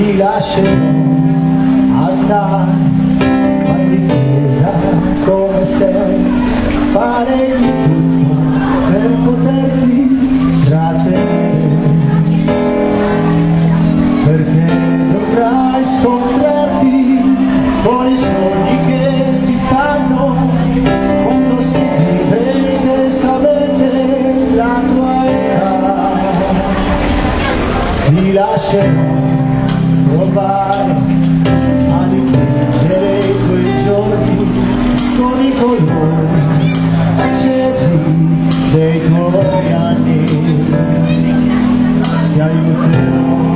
ti lascerò andare, ma in difesa come sei, fare di tutto per poterti trattenere, perché dovrai scontrarti con i sogni che si fanno quando si vive intensamente la tua età. Ti lascerò provare a dipingere i tuoi giorni con i colori accesi dei tuoi anni. Ti aiuterò